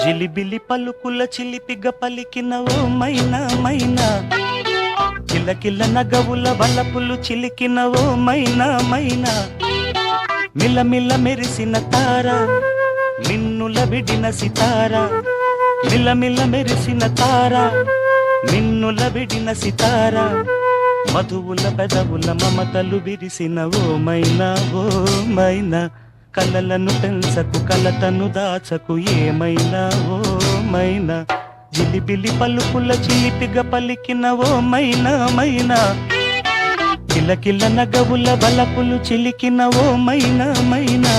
జిలిబిలి పలుకుల చిలిపిగ పలికిన ఓ మైనా మైనా, కిలకిల నగవుల వలపులు చిలికిన ఓ మైనా మైనా, మిలమిల మెరిసిన తార మిన్నుల విడిన సితార, మిలమిల మెరిసిన తార మిన్నుల విడిన సితార, మధువుల పెదవుల మమతలు విరిసిన ఓ మైనా ఓ మైనా, కలలను పెంచకు కలతను దాచకు ఏమైనా ఓ మైనా, జిలిబిలి పలుకుల చిలిపిగ పలికిన ఓ మైనా మైనా, కిలకిల నగవుల బలపులు చిలికిన ఓ మైనా మైనా.